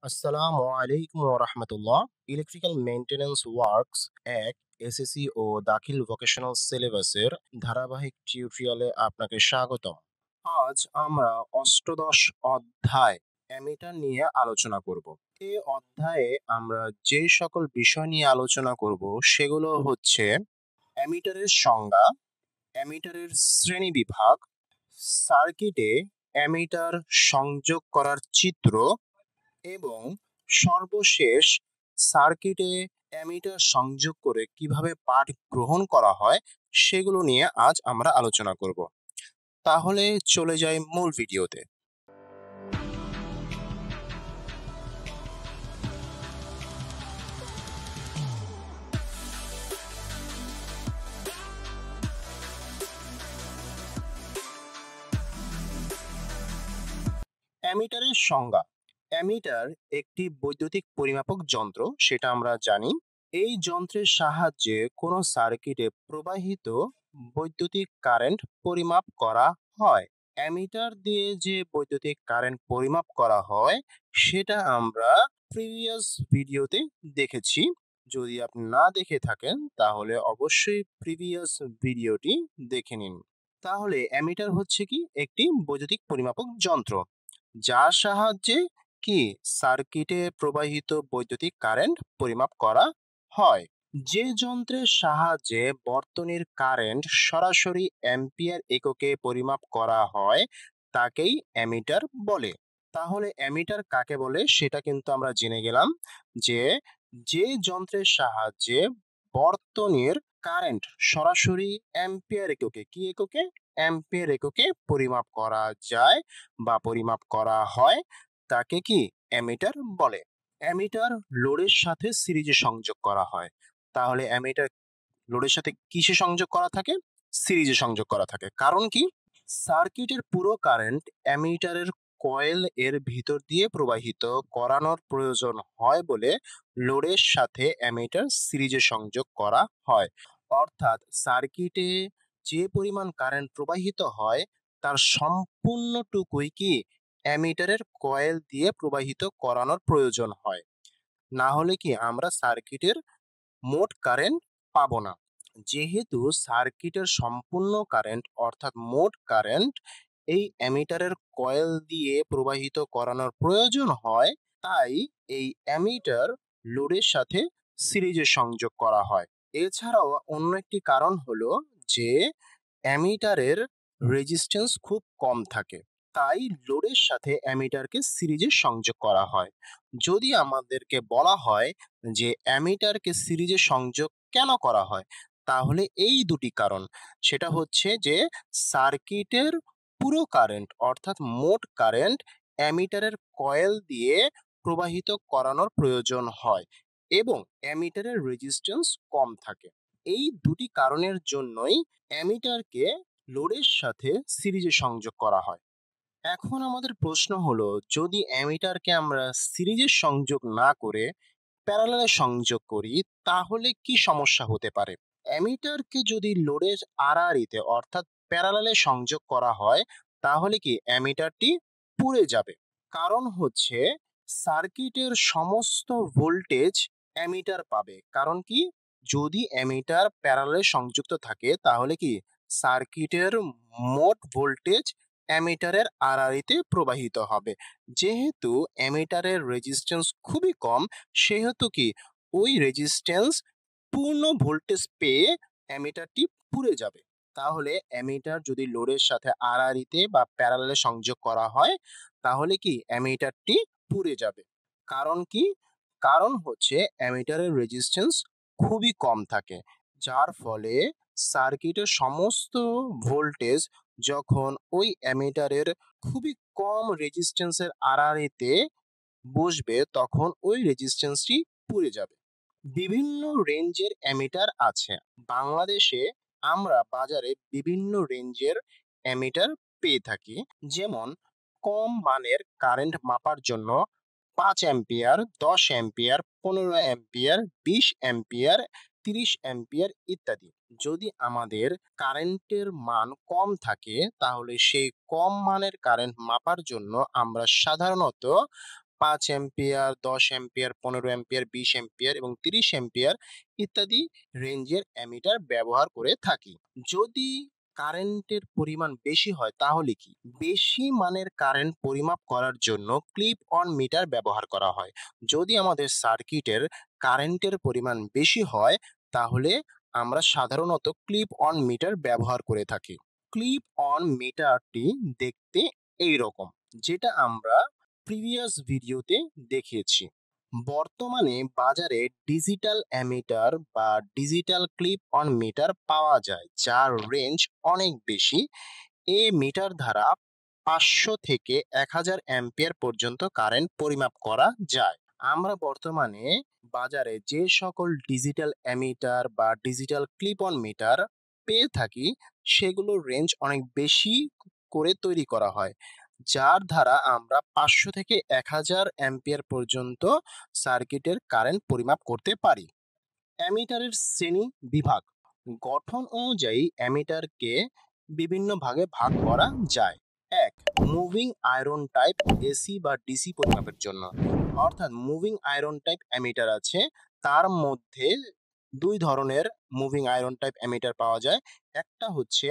আসসালামু আলাইকুম ওয়া রাহমাতুল্লাহ। ইলেকট্রিক্যাল মেইনটেন্যান্স ওয়ার্কস ১ এসএসসি ও দাখিল ভোকেশনাল সিলেবাসের ধারাবাহিক টিউটোরিয়ালে আপনাকে স্বাগতম। আজ আমরা অষ্টাদশ অধ্যায় অ্যামিটার নিয়ে আলোচনা করব। এই অধ্যায়ে আমরা যে সকল বিষয় নিয়ে আলোচনা করব সেগুলো হচ্ছে অ্যামিটারের সংজ্ঞা, অ্যামিটারের শ্রেণীবিভাগ, সার্কিটে অ্যামিটার সংযোগ করার চিত্র এবং সর্বশেষ সার্কিটে অ্যামিটার সংযোগ করে কিভাবে পাঠ গ্রহণ করা হয় সেগুলো নিয়ে আজ আমরা আলোচনা করব। তাহলে চলে যাই মূল ভিডিওতে। অ্যামিটারের সংজ্ঞা। অ্যামিটার একটি বৈদ্যুতিক পরিমাপক যন্ত্র, সেটা আমরা জানি। এই যন্ত্রের সাহায্যে কোনো সার্কিটে প্রবাহিত বৈদ্যুতিক কারেন্ট পরিমাপ করা হয়। অ্যামিটার দিয়ে যে বৈদ্যুতিক কারেন্ট পরিমাপ করা হয় সেটা আমরা প্রিভিয়াস ভিডিওতে দেখেছি। যদি আপনি না দেখে থাকেন তাহলে অবশ্যই প্রিভিয়াস ভিডিওটি দেখে নিন। তাহলে অ্যামিটার হচ্ছে কি একটি বৈদ্যুতিক পরিমাপক যন্ত্র, যার সাহায্যে কি সার্কিটে প্রবাহিত বৈদ্যুতিক কারেন্ট পরিমাপ করা হয়। যে যন্ত্রের সাহায্যে বর্তনীর কারেন্ট সরাসরি অ্যাম্পিয়ার এককে পরিমাপ করা হয় তাকেই অ্যামিটার বলে। তাহলে অ্যামিটার কাকে বলে সেটা কিন্তু আমরা জেনে গেলাম, যে যে যন্ত্রের সাহায্যে বর্তনীর কারেন্ট সরাসরি অ্যাম্পিয়ার এককে, কি এককে, অ্যাম্পিয়ার এককে পরিমাপ করা যায় বা পরিমাপ করা হয় তাকে কি অ্যামিটার বলে। অ্যামিটার লোডের সাথে সিরিজে সংযোগ করা হয়। তাহলে অ্যামিটার লোডের সাথে কিসে সংযোগ করা থাকে? সিরিজে সংযোগ করা থাকে। কারণ কি? সার্কিটের পুরো কারেন্ট অ্যামিটারের কয়েল এর ভিতর দিয়ে প্রবাহিত করানোর প্রয়োজন হয় বলে লোডের সাথে অ্যামিটার সিরিজে সংযোগ করা হয়। অর্থাৎ সার্কিটে যে পরিমাণ কারেন্ট প্রবাহিত হয় তার সম্পূর্ণটুকুই কি অ্যামিটারের কয়েল দিয়ে প্রবাহিত করানোর প্রয়োজন হয়। না হলে কি আমরা সার্কিটের মোট কারেন্ট পাবো না। যেহেতু সার্কিটের সম্পূর্ণ কারেন্ট অর্থাৎ মোট কারেন্ট এই অ্যামিটারের কয়েল দিয়ে প্রবাহিত করানোর প্রয়োজন হয়, তাই এই অ্যামিটার লোডের সাথে সিরিজে সংযোগ করা হয়। এছাড়াও অন্য একটি কারণ হলো যে অ্যামিটারের রেজিস্ট্যান্স খুব কম থাকে, তাই লোডের সাথে অ্যামিটারকে সিরিজে সংযোগ করা হয়। যদি আমাদেরকে বলা হয় যে অ্যামিটারকে সিরিজে সংযোগ কেন করা হয়, তাহলে এই দুটি কারণ। সেটা হচ্ছে যে সার্কিটের পুরো কারেন্ট অর্থাৎ মোট কারেন্ট অ্যামিটারের কয়েল দিয়ে প্রবাহিত করানোর প্রয়োজন হয় এবং অ্যামিটারের রেজিস্ট্যান্স কম থাকে। এই দুটি কারণের জন্যই অ্যামিটারকে লোডের সাথে সিরিজে সংযোগ করা হয়। এখন আমাদের প্রশ্ন হলো, যদি অ্যামিটারকে আমরা সিরিজে সংযোগ না করে প্যারালালে সংযোগ করি তাহলে কি সমস্যা হতে পারে? অ্যামিটারকে যদি লোডের আড়াআড়িতে অর্থাৎ প্যারালালে সংযোগ করা হয় তাহলে কি অ্যামিটারটি পুড়ে যাবে। কারণ হচ্ছে সার্কিটের সমস্ত ভোল্টেজ অ্যামিটার পাবে। কারণ কি? যদি অ্যামিটার প্যারালালে সংযুক্ত থাকে তাহলে কি সার্কিটের মোট ভোল্টেজ অ্যামিটারের আড়াআড়িতে প্রবাহিত হবে। যেহেতু অ্যামিটারের রেজিস্ট্যান্স খুবই কম, সেহেতু কি ওই রেজিস্ট্যান্স পূর্ণ ভোল্টেজ পেয়ে অ্যামিটারটি পুড়ে যাবে। তাহলে অ্যামিটার যদি লোডের সাথে আড়াআড়িতে বা প্যারালালে সংযোগ করা হয় তাহলে কি অ্যামিটারটি পুড়ে যাবে। কারণ কি? কারণ হচ্ছে অ্যামিটারের রেজিস্ট্যান্স খুবই কম থাকে, যার ফলে সার্কিটের সমস্ত ভোল্টেজ যখন ওই অ্যামিটারের খুবই কম রেজিস্ট্যান্সের আড়াআড়িতে বসবে তখন ওই রেজিস্ট্যান্সটি পুড়ে যাবে। বিভিন্ন রেঞ্জের অ্যামিটার আছে। বাংলাদেশে আমরা বাজারে বিভিন্ন রেঞ্জের অ্যামিটার পেয়ে থাকি। যেমন কম মানের কারেন্ট মাপার জন্য ৫ ampere, ১০ ampere, ১৫ ampere, ২০ ampere, ৩০ ampere ইত্যাদি। যদি আমাদের কারেন্টের মান কম থাকে তাহলে সেই কম মানের কারেন্ট মাপার জন্য আমরা সাধারণত 5 অ্যাম্পিয়ার, 10 অ্যাম্পিয়ার, 15 অ্যাম্পিয়ার, 20 অ্যাম্পিয়ার এবং 30 অ্যাম্পিয়ার ইত্যাদি রেঞ্জের অ্যামিটার ব্যবহার করে থাকি। যদি কারেন্টের পরিমাণ বেশি হয় তাহলে কি? বেশি মানের কারেন্ট পরিমাপ করার জন্য ক্লিপ অন মিটার ব্যবহার করা হয়। যদি আমাদের সার্কিটের কারেন্টের পরিমাণ বেশি হয় তাহলে আমরা সাধারণত ক্লিপ অন মিটার ব্যবহার করে থাকি। ক্লিপ অন মিটারটি দেখতে এইরকম, যেটা আমরা প্রিভিয়াস ভিডিওতে দেখিয়েছি। বর্তমানে বাজারে ডিজিটাল অ্যামিটার বা ডিজিটাল ক্লিপ অন মিটার পাওয়া যায়, যার রেঞ্জ অনেক বেশি। এই মিটার দ্বারা 500 থেকে 1000 অ্যাম্পিয়ার পর্যন্ত কারেন্ট পরিমাপ করা যায়। আমরা বর্তমানে বাজারে যে সকল ডিজিটাল অ্যামিটার বা ডিজিটাল ক্লিপ অন মিটার পেয়ে থাকি সেগুলোর রেঞ্জ অনেক বেশি করে তৈরি করা হয়, যার দ্বারা আমরা 500 থেকে 1000 অ্যাম্পিয়ার পর্যন্ত সার্কিটের কারেন্ট পরিমাপ করতে পারি। অ্যামিটারের শ্রেণী বিভাগ গঠন অনুযায়ী অ্যামিটারকে বিভিন্ন ভাগে ভাগ করা যায়। 1. মুভিং আয়রন টাইপ এসি বা ডিসি পরিমাপের জন্য, অর্থাৎ মুভিং আয়রন টাইপ অ্যামিটার আছে। তার মধ্যে দুই ধরনের মুভিং আয়রন টাইপ অ্যামিটার পাওয়া যায়। একটা হচ্ছে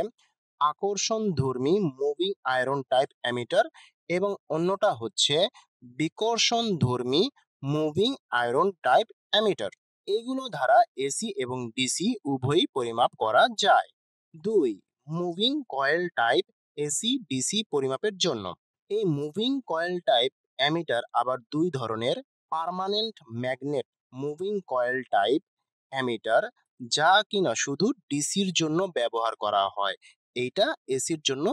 আকর্ষণধর্মী মুভিং আয়রন টাইপ অ্যামিটার এবং অন্যটা হচ্ছে বিকর্ষণধর্মী মুভিং আয়রন টাইপ অ্যামিটার। এগুলো দ্বারা এসি এবং ডিসি উভয়ই পরিমাপ করা যায়। 2. Moving coil type AC DC পরিমাপের জন্য। এই মুভিং কয়েল টাইপ অ্যামিটার আবার দুই ধরনের। Permanent magnet moving coil type ammeter, যা কিনা শুধু ডিসির জন্য ব্যবহার করা হয়, এইটা এসির জন্য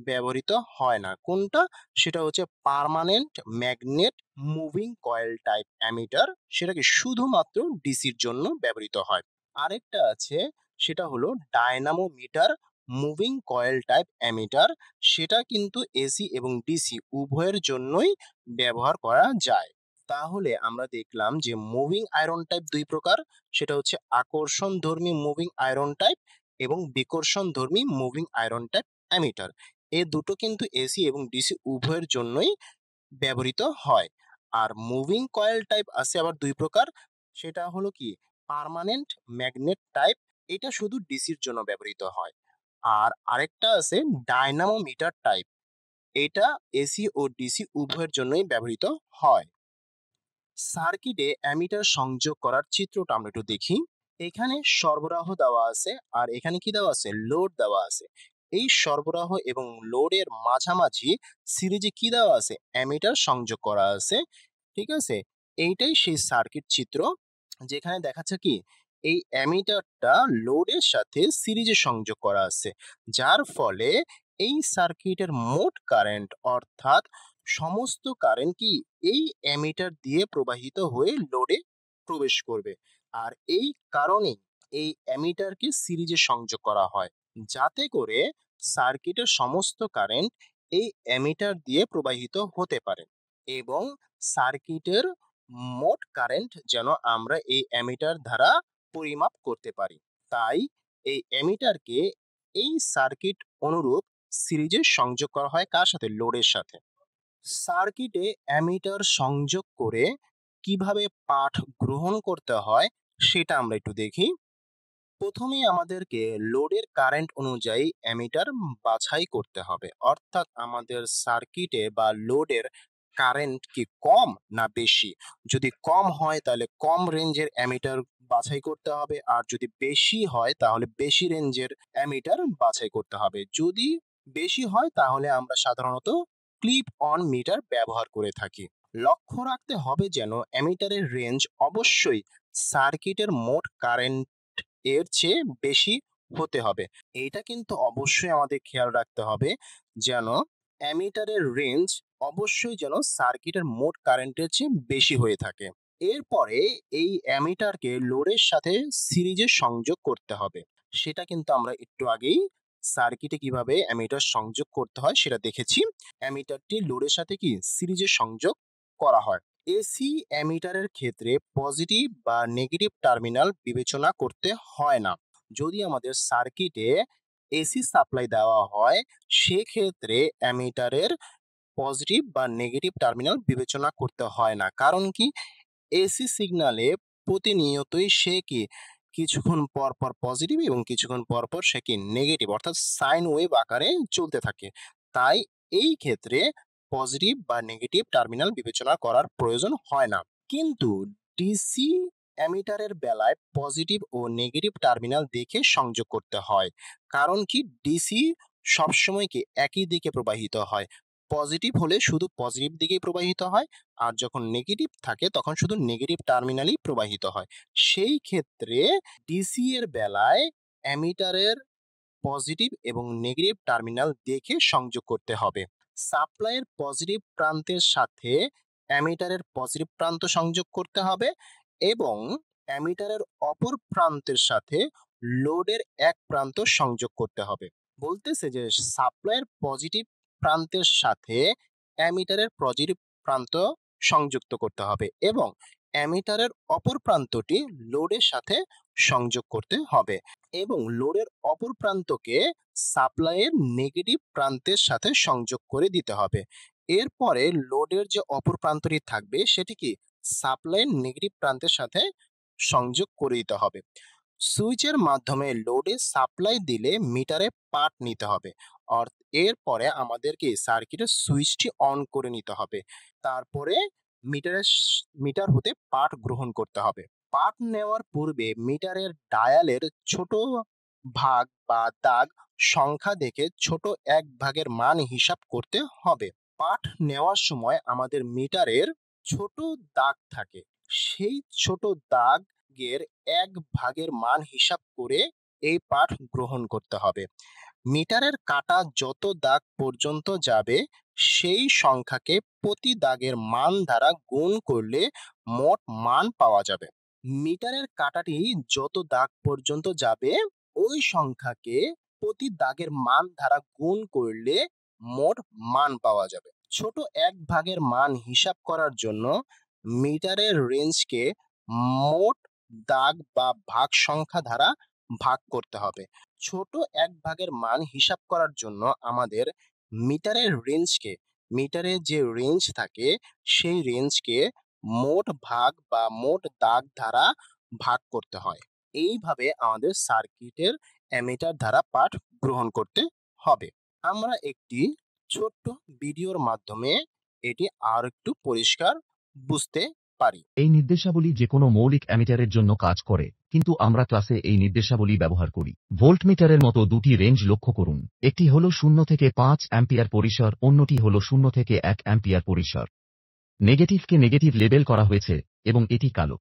ব্যবহৃত হয় না। কোনটা? সেটা হচ্ছে permanent magnet moving coil type ammeter, সেটাকে শুধুমাত্র ডিসির জন্য ব্যবহৃত হয়। আরেকটা আছে, সেটা হলো ডায়নামোমিটার মুভিং কয়েল টাইপ অ্যামিটার, সেটা কিন্তু এসি এবং ডিসি উভয়ের জন্যই ব্যবহার করা যায়। তাহলে আমরা দেখলাম যে মুভিং আয়রন টাইপ দুই প্রকার, সেটা হচ্ছে আকর্ষণধর্মী মুভিং আয়রন টাইপ এবং বিকর্ষণধর্মী মুভিং আয়রন টাইপ অ্যামিটার। এ দুটো কিন্তু এসি এবং ডিসি উভয়ের জন্যই ব্যবহৃত হয়। আর মুভিং কয়েল টাইপ আছে আবার দুই প্রকার, সেটা হলো কি পার্মানেন্ট ম্যাগনেট টাইপ, এটা শুধু ডিসির জন্য ব্যবহৃত হয়। আর আরেকটা আছে ডায়নামোমিটার টাইপ, এটা এসি ও ডিসি উভয়ের জন্যই ব্যবহৃত হয়। সার্কিটে অ্যামিটার সংযোগ করার চিত্রটা আমরা একটু দেখি। এখানে সরবরাহ দেওয়া আছে আর এখানে কি দেওয়া আছে? লোড দেওয়া আছে। এই সরবরাহ এবং লোডের মাঝামাঝি সিরিজে কি দেওয়া আছে? অ্যামিটার সংযোগ করা আছে। ঠিক আছে, এইটাই সেই সার্কিট চিত্র, যেখানে দেখাচ্ছে কি এই অ্যামিটারটা লোডের সাথে সিরিজে সংযোগ করা আছে, যার ফলে এই সার্কিটের মোট কারেন্ট অর্থাৎ সমস্ত কারেন্ট কি এই অ্যামিটার দিয়ে প্রবাহিত হয়ে লোডে প্রবেশ করবে। আর এই কারণে এই অ্যামিটারকে সিরিজে সংযোগ করা হয়, যাতে করে সার্কিটের সমস্ত কারেন্ট এই অ্যামিটার দিয়ে প্রবাহিত হতে পারে এবং সার্কিটের মোট কারেন্ট যেন আমরা এই অ্যামিটার দ্বারা পরিমাপ করতে পারি। তাই এই অ্যামিটারকে এই সার্কিট অনুরূপ সিরিজে সংযোগ করা হয় কার সাথে? লোডের সাথে। সার্কিটে অ্যামিটার সংযোগ করে কিভাবে পাঠ গ্রহণ করতে হয় সেটা আমরা একটু দেখি। প্রথমেই আমাদেরকে লোডের কারেন্ট অনুযায়ী অ্যামিটার বাছাই করতে হবে, অর্থাৎ আমাদের সার্কিটে বা লোডের কারেন্ট কি কম না বেশি। যদি কম হয় তাহলে কম রেঞ্জের অ্যামিটার বাছাই করতে হবে, আর যদি বেশি হয় তাহলে বেশি রেঞ্জের অ্যামিটার বাছাই করতে হবে। যদি বেশি হয় তাহলে আমরা সাধারণত ক্লিপ অন মিটার ব্যবহার করে থাকি। লক্ষ্য রাখতে হবে যেন অ্যামিটারের রেঞ্জ অবশ্যই সার্কিটের মোট কারেন্ট এর চেয়ে বেশি হতে হবে। এইটা কিন্তু অবশ্যই আমাদের খেয়াল রাখতে হবে যেন অ্যামিটারের রেঞ্জ অবশ্যই যেন সার্কিটের মোট কারেন্টের চেয়ে বেশি হয়ে থাকে। এরপরে এই অ্যামিটারকে লোডের সাথে সিরিজে সংযোগ করতে হবে। সেটা কিন্তু আমরা একটু আগেই সার্কিটে কিভাবে অ্যামিটার সংযোগ করতে হয় সেটা দেখেছি। অ্যামিটারটি লোডের সাথে কি সিরিজে সংযোগ করা হয়। এসি অ্যামিটারের ক্ষেত্রে পজিটিভ বা নেগেটিভ টার্মিনাল বিবেচনা করতে হয় না। যদি আমাদের সার্কিটে এসি সাপ্লাই দেওয়া হয় সেক্ষেত্রে অ্যামিটারের পজিটিভ বা নেগেটিভ টার্মিনাল বিবেচনা করতে হয় না। কারণ কি, এসি সিগনালে প্রতিনিয়তই সে কি কিছুক্ষণ পর পর পজিটিভ এবং কিছুক্ষণ পর পর সে কি নেগেটিভ অর্থাৎ সাইন ওয়েভ আকারে চলতে থাকে। তাই এই ক্ষেত্রে পজিটিভ বা নেগেটিভ টার্মিনাল বিবেচনা করার প্রয়োজন হয় না। কিন্তু ডিসি অ্যামিটারের বেলায় পজিটিভ ও নেগেটিভ টার্মিনাল দেখে সংযোগ করতে হয়। কারণ কি, ডিসি সবসময় কি একই দিকে প্রবাহিত হয়। পজিটিভ হলে শুধু পজিটিভ দিকেই প্রবাহিত হয়, আর যখন নেগেটিভ থাকে তখন শুধু নেগেটিভ টার্মিনালই প্রবাহিত হয়। সেই ক্ষেত্রে ডিসি এর বেলায় অ্যামিটারের পজিটিভ এবং নেগেটিভ টার্মিনাল দেখে সংযোগ করতে হবে। সাপ্লাইয়ের পজিটিভ প্রান্তের সাথে অ্যামিটারের পজিটিভ প্রান্ত সংযোগ করতে হবে এবং অ্যামিটারের অপর প্রান্তের সাথে লোডের এক প্রান্ত সংযোগ করতে হবে। বলতেছে যে সাপ্লাইয়ের পজিটিভ প্রান্তের সাথে অ্যামিটারের পজিটিভ প্রান্ত সংযুক্ত করতে হবে এবং অ্যামিটারের অপর প্রান্তটি লোডের সাথে সংযোগ করতে হবে এবং লোডের অপর প্রান্তকে সাপ্লাইয়ের নেগেটিভ প্রান্তের সাথে সংযোগ করে দিতে হবে। এরপরে লোডের যে অপর প্রান্তটি থাকবে সেটি কি সাপ্লাইয়ের নেগেটিভ প্রান্তের সাথে সংযোগ করে দিতে হবে। সুইচের মাধ্যমে লোডে সাপ্লাই দিলে মিটারে পাঠ নিতে হবে। এরপরে আমাদেরকে সার্কিটের সুইচটি অন করে নিতে হবে। তারপরে মিটার হতে পাঠ গ্রহণ করতে হবে। পাঠ নেওয়ার পূর্বে মিটারের ডায়ালের ছোট ভাগ বা দাগ সংখ্যা দেখে ছোট এক ভাগের মান হিসাব করতে হবে। পাঠ নেওয়ার সময় আমাদের মিটারের ছোট দাগ থাকে, সেই ছোট দাগের এক ভাগের মান হিসাব করে এই পাঠ গ্রহণ করতে হবে। মিটারের কাটা যত দাগ পর্যন্ত যাবে সেই সংখ্যাকে প্রতি দাগের মান দ্বারা গুণ করলে মোট মান পাওয়া যাবে। মিটারের কাটাটি যত দাগ পর্যন্ত যাবে ওই সংখ্যাকে প্রতি দাগের মান দ্বারা গুণ করলে মোট মান পাওয়া যাবে। ছোট এক ভাগের মান হিসাব করার জন্য মিটারের রেঞ্জকে মোট দাগ বা ভাগ সংখ্যা দ্বারা ভাগ করতে হবে। ছোট এক ভাগের মান হিসাব করার জন্য আমাদের মিটারে যে রেঞ্জ থাকে সেই রেঞ্জকে মোট ভাগ বা মোট দাগ দ্বারা ভাগ করতে হয়। এইভাবে আমাদের সার্কিটের অ্যামিটার দ্বারা পাঠ গ্রহণ করতে হবে। আমরা একটি ছোট্ট ভিডিওর মাধ্যমে এটি আর একটু পরিষ্কার বুঝতে পারি। এই নির্দেশাবলী যে কোনো মৌলিক অ্যামিটারের জন্য কাজ করে, কিন্তু আমরা ক্লাসে এই নির্দেশাবলী ব্যবহার করি। ভোল্টমিটারের মতো দুটি রেঞ্জ লক্ষ্য করুন। একটি হল 0 থেকে 5 অ্যাম্পিয়ার পরিসর, অন্যটি হল 0 থেকে 1 অ্যাম্পিয়ার পরিসর। নেগেটিভকে নেগেটিভ লেবেল করা হয়েছে এবং এটি কালো।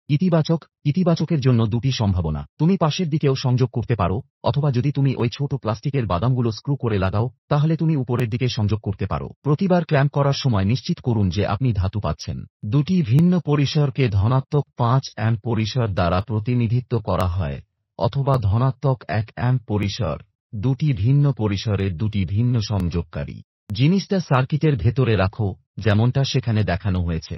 ইতিবাচকের জন্য দুটি সম্ভাবনা। তুমি পাশের দিকেও সংযোগ করতে পারো, অথবা যদি তুমি ওই ছোট প্লাস্টিকের বাদামগুলো স্ক্রু করে লাগাও, তাহলে তুমি উপরের দিকে সংযোগ করতে পারো। প্রতিবার ক্ল্যাম্প করার সময় নিশ্চিত করুন যে আপনি ধাতু পাচ্ছেন। দুটি ভিন্ন পরিসরকে ধনাত্মক 5 অ্যাম্প পরিসর দ্বারা প্রতিনিধিত্ব করা হয়, অথবা ধনাত্মক 1 অ্যাম্প পরিসর। দুটি ভিন্ন পরিসরের দুটি ভিন্ন সংযোগকারী। জিনিসটা সার্কিটের ভেতরে রাখো, যেমনটা সেখানে দেখানো হয়েছে।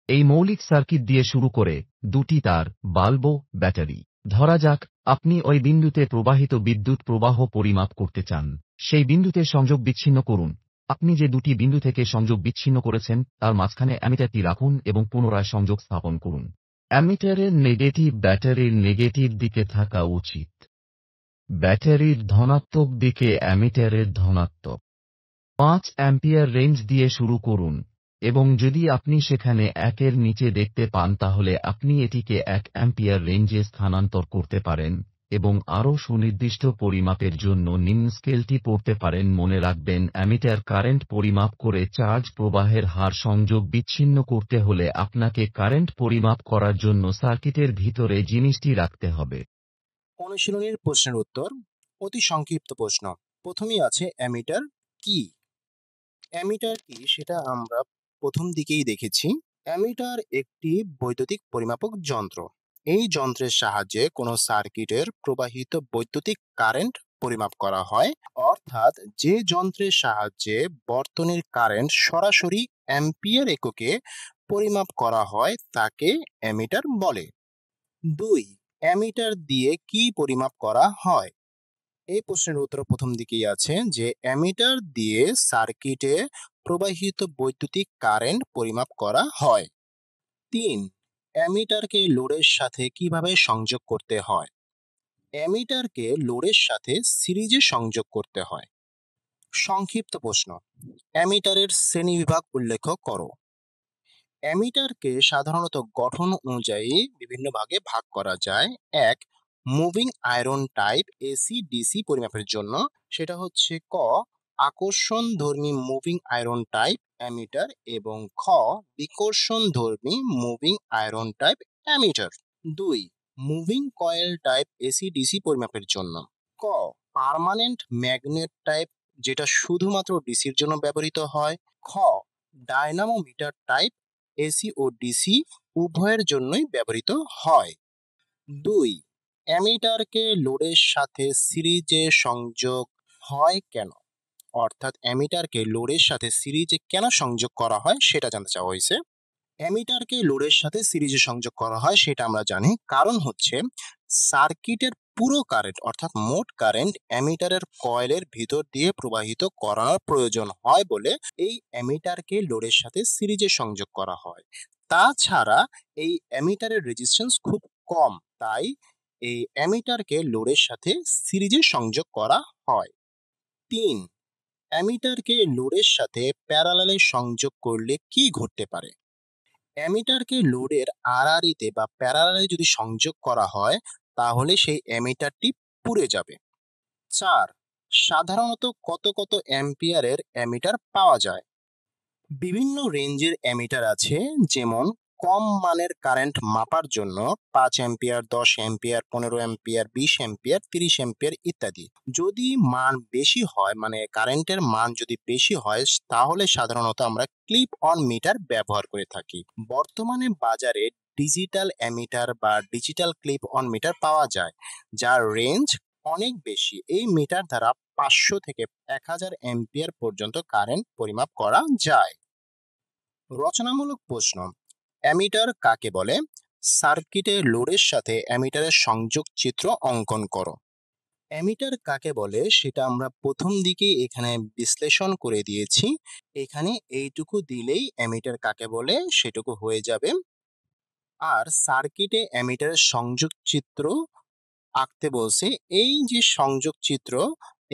এই মৌলিক সার্কিট দিয়ে শুরু করে দুটি তার, বাল্ব ও ব্যাটারি। ধরা যাক আপনি ওই বিন্দুতে প্রবাহিত বিদ্যুৎ প্রবাহ পরিমাপ করতে চান। সেই বিন্দুতে সংযোগ বিচ্ছিন্ন করুন। আপনি যে দুটি বিন্দু থেকে সংযোগ বিচ্ছিন্ন করেছেন তার মাঝখানে অ্যামিটারটি রাখুন এবং পুনরায় সংযোগ স্থাপন করুন। অ্যামিটারের নেগেটিভ ব্যাটারির নেগেটিভ দিকে থাকা উচিত। ব্যাটারির ধনাত্মক দিকে অ্যামিটারের ধনাত্মক। 5 অ্যাম্পিয়ার রেঞ্জ দিয়ে শুরু করুন এবং যদি আপনি সেখানে 1 এর নিচে দেখতে পান তাহলে আপনি এটিকে 1 অ্যাম্পিয়ার রেঞ্জে স্থানান্তর করতে পারেন এবং আরও সুনির্দিষ্ট পরিমাপের জন্য নিম্ন স্কেলটি পড়তে পারেন। মনে রাখবেন, অ্যামিটার কারেন্ট পরিমাপ করে চার্জ প্রবাহের হার সংযোগ বিচ্ছিন্ন করতে হলে আপনাকে কারেন্ট পরিমাপ করার জন্য সার্কিটের ভিতরে জিনিসটি রাখতে হবে। অনুশীলনীর প্রশ্নের উত্তর, অতি সংক্ষিপ্ত প্রশ্ন। প্রথমেই আছে অ্যামিটার কি। অ্যামিটার কি সেটা আমরা প্রথম দিকেই দেখেছি। অ্যামিটার একটি বৈদ্যুতিক পরিমাপক যন্ত্র। এই যন্ত্রের সাহায্যে কোনো সার্কিটের প্রবাহিত বৈদ্যুতিক কারেন্ট পরিমাপ করা হয়, অর্থাৎ যে যন্ত্রের সাহায্যে বর্তনীর কারেন্ট সরাসরি অ্যাম্পিয়ার এককে পরিমাপ করা হয় তাকে অ্যামিটার বলে। 2. অ্যামিটার দিয়ে কি পরিমাপ করা হয়? এই প্রশ্নের উত্তর প্রথম দিকেই আছে যে অ্যামিটার দিয়ে সার্কিটে প্রবাহিত বৈদ্যুতিক কারেন্ট পরিমাপ করা হয়। ৩, অ্যামিটারকে লোডের সাথে কিভাবে সংযোগ করতে হয়? অ্যামিটারকে লোডের সাথে সিরিজে সংযোগ করতে হয়। সংক্ষিপ্ত প্রশ্ন, অ্যামিটারের শ্রেণীবিভাগ উল্লেখ করো। অ্যামিটারকে সাধারণত গঠন অনুযায়ী বিভিন্ন ভাগে ভাগ করা যায়। ১, moving iron type AC DC পরিমাপের জন্য, সেটা হচ্ছে ক, আকর্ষণধর্মী মুভিং আয়রন টাইপ অ্যামিটার, এবং খ, বিকর্ষণধর্মী moving iron type ammeter. ২, moving coil type AC DC পরিমাপের জন্য, ক, পার্মানেন্ট ম্যাগনেট টাইপ যেটা শুধুমাত্র ডিসির জন্য ব্যবহৃত হয়, খ, ডায়নামোমিটার টাইপ এসি ও ডিসি উভয়ের জন্যই ব্যবহৃত হয়। ২, অ্যামিটারকে লোডের সাথে সিরিজে সংযোগ হয় কেন? অর্থাৎ অ্যামিটারকে লোডের সাথে সিরিজে কেন সংযোগ করা হয় সেটা জানতে চাওয়া হয়েছে। অ্যামিটারকে লোডের সাথে সিরিজে সংযোগ করা হয় সেটা আমরা জানি, কারণ হচ্ছে সার্কিটের পুরো কারেন্ট অর্থাৎ মোট কারেন্ট অ্যামিটারের কয়েলের ভিতর দিয়ে প্রবাহিত করানোর প্রয়োজন হয় বলে এই অ্যামিটারকে লোডের সাথে সিরিজে সংযোগ করা হয়। তাছাড়া এই অ্যামিটারের রেজিস্ট্যান্স খুব কম, তাই এই অ্যামিটারকে লোডের সাথে সিরিজে সংযোগ করা হয়। ৩, অ্যামিটারকে লোডের সাথে প্যারালালে সংযোগ করলে কি ঘটতে পারে? অ্যামিটারকে লোডের আড়াআড়িতে বা প্যারালালে যদি সংযোগ করা হয় তাহলে সেই অ্যামিটারটি পুড়ে যাবে। ৪, সাধারণত কত কত অ্যাম্পিয়ারের অ্যামিটার পাওয়া যায়? বিভিন্ন রেঞ্জের অ্যামিটার আছে, যেমন কম মানের কারেন্ট মাপার জন্য 5 ampere, 10 ampere, 15 ampere, 20 ampere, 30 ampere ইত্যাদি। যদি মান বেশি হয়, মানে কারেন্টের মান যদি বেশি হয়, তাহলে সাধারণত আমরা ক্লিপ অন মিটার ব্যবহার করে থাকি। বর্তমানে বাজারে ডিজিটাল অ্যামিটার বা ডিজিটাল ক্লিপ অন মিটার পাওয়া যায়, যার রেঞ্জ অনেক বেশি। এই মিটার দ্বারা 500 থেকে 1000 অ্যাম্পিয়ার পর্যন্ত কারেন্ট পরিমাপ করা যায়। রচনামূলক প্রশ্ন, অ্যামিটার কাকে বলে? সার্কিটে লোডের সাথে অ্যামিটারের সংযোগ চিত্র অঙ্কন করো। অ্যামিটার কাকে বলে সেটা আমরা প্রথম দিকে এখানে বিশ্লেষণ করে দিয়েছি। এখানে এইটুকু দিলেই অ্যামিটার কাকে বলে সেটুকু হয়ে যাবে। আর সার্কিটে অ্যামিটারের সংযোগ চিত্র আঁকতে বলছে, এই যে সংযোগ চিত্র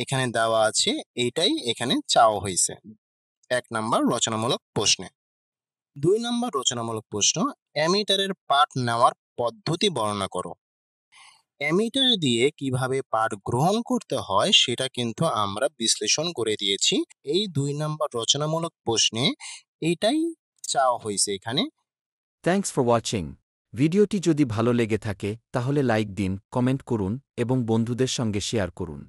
এখানে দেওয়া আছে এইটাই এখানে চাওয়া হয়েছে 1 নম্বর রচনামূলক প্রশ্নে। 2 নম্বর রচনামূলক প্রশ্ন, অ্যামিটারের পাঠ নেওয়ার পদ্ধতি বর্ণনা করো। অ্যামিটার দিয়ে কিভাবে পাঠ গ্রহণ করতে হয় সেটা কিন্তু আমরা বিশ্লেষণ করে দিয়েছি। এই 2 নম্বর রচনামূলক প্রশ্নে এইটাই চাওয়া হয়েছে এখানে। Thanks for watching. ভিডিওটি যদি ভালো লেগে থাকে তাহলে লাইক দিন, কমেন্ট করুন এবং বন্ধুদের সঙ্গে শেয়ার করুন।